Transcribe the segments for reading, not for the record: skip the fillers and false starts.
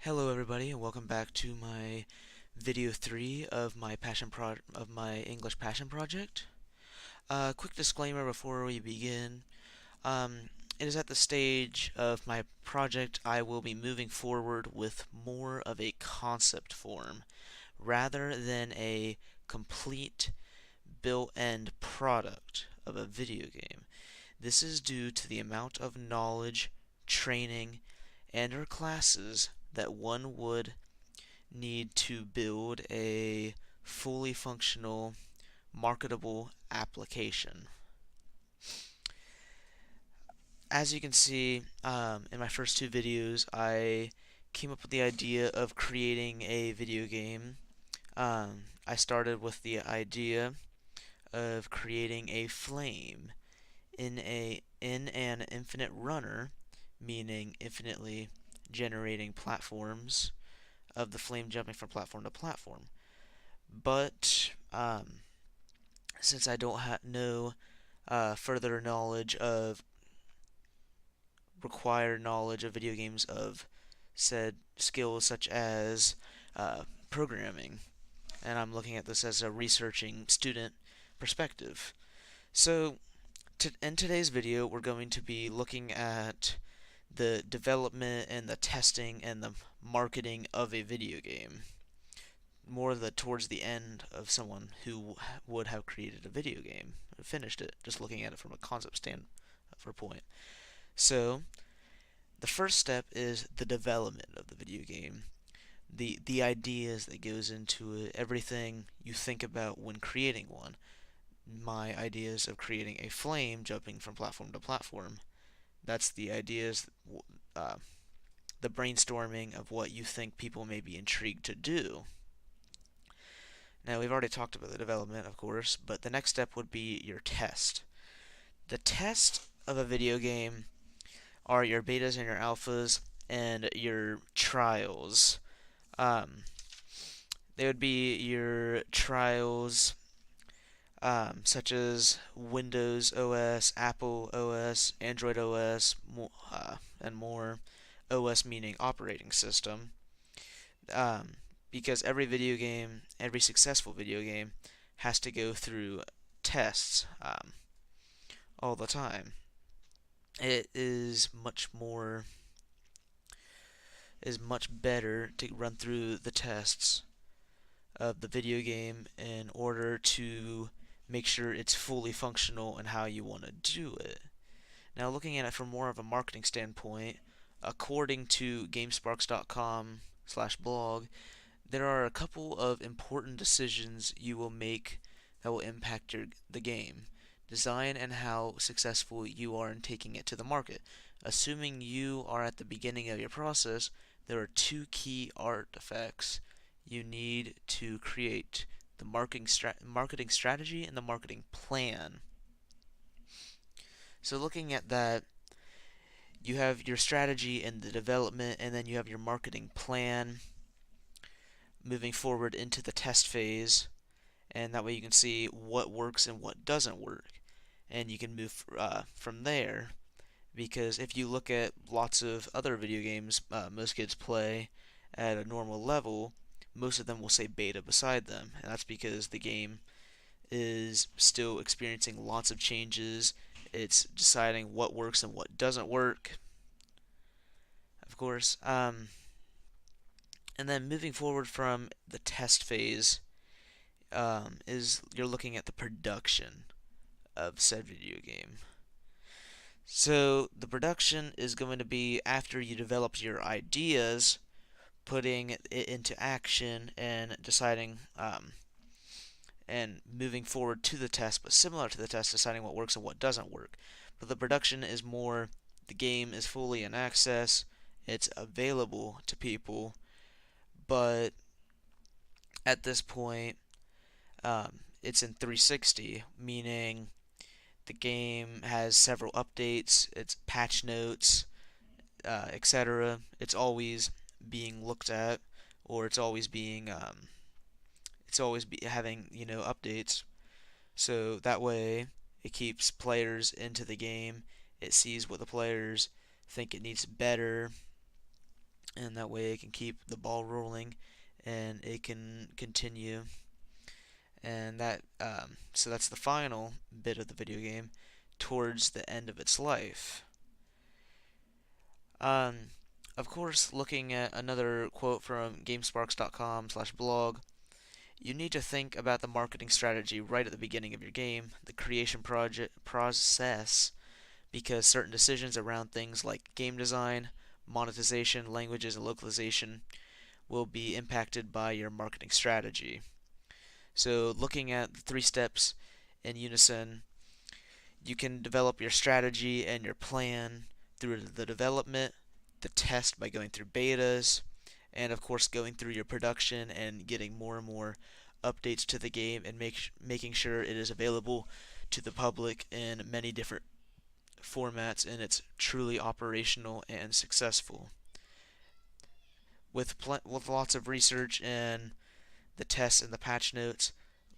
Hello everybody and welcome back to my video 3 of my English passion project. Quick disclaimer before we begin. It is at the stage of my project I will be moving forward with more of a concept form rather than a complete built-end product of a video game. This is due to the amount of knowledge, training, and or classes that one would need to build a fully functional, marketable application. As you can see in my first two videos, I came up with the idea of creating a video game. I started with the idea of creating a flame in an infinite runner, meaning infinitely generating platforms of the flame jumping from platform to platform. But since I don't know further knowledge of required knowledge of video games of said skills such as programming, and I'm looking at this as a researching student perspective. So, in today's video, we're going to be looking at the development and the testing and the marketing of a video game. More towards the end of someone who would have created a video game and finished it, just looking at it from a concept standpoint. So, the first step is the development of the video game. The ideas that goes into it, everything you think about when creating one. My ideas of creating a flame jumping from platform to platform. That's the ideas, uh, the brainstorming of what you think people may be intrigued to do. Now, we've already talked about the development, of course, but the next step would be your test. The test of a video game are your betas and your alphas and your trials. Um, they would be your trials such as Windows OS, Apple OS, Android OS, and more. OS meaning operating system. Um, because every successful video game, has to go through tests all the time. It is much better to run through the tests of the video game in order to make sure it's fully functional and how you want to do it. Now, looking at it from more of a marketing standpoint, according to GameSparks.com/blog, there are a couple of important decisions you will make that will impact the game, design, and how successful you are in taking it to the market. Assuming you are at the beginning of your process, there are two key artifacts you need to create: the marketing strategy and the marketing plan. So, looking at that, you have your strategy and the development, and then you have your marketing plan moving forward into the test phase, and that way you can see what works and what doesn't work, and you can move from there. Because if you look at lots of other video games most kids play at a normal level, most of them will say beta beside them, and that's because the game is still experiencing lots of changes. It's deciding what works and what doesn't work, of course. And then moving forward from the test phase, is you're looking at the production of said video game. So the production is going to be after you develop your ideas, putting it into action and deciding and moving forward to the test, but similar to the test, deciding what works and what doesn't work. But the production is more, the game is fully in access, it's available to people, but at this point, it's in 360, meaning the game has several updates, it's patch notes, etc. It's always being looked at, or it's always having updates. So that way, it keeps players into the game. It sees what the players think it needs better, and that way it can keep the ball rolling and it can continue. And so that's the final bit of the video game towards the end of its life. Um, of course, looking at another quote from GameSparks.com/blog, you need to think about the marketing strategy right at the beginning of your game, the creation project process, because certain decisions around things like game design, monetization, languages, and localization will be impacted by your marketing strategy. So, looking at the three steps in unison, you can develop your strategy and your plan through the development, the test by going through betas, and of course going through your production and getting more and more updates to the game and making sure it is available to the public in many different formats and it's truly operational and successful. With lots of research and the tests and the patch notes,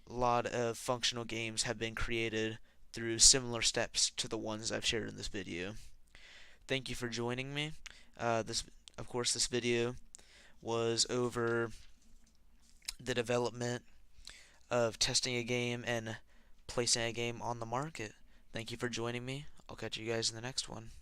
a lot of functional games have been created through similar steps to the ones I've shared in this video. Thank you for joining me. Of course, this video was over the development of testing a game and placing a game on the market. Thank you for joining me. I'll catch you guys in the next one.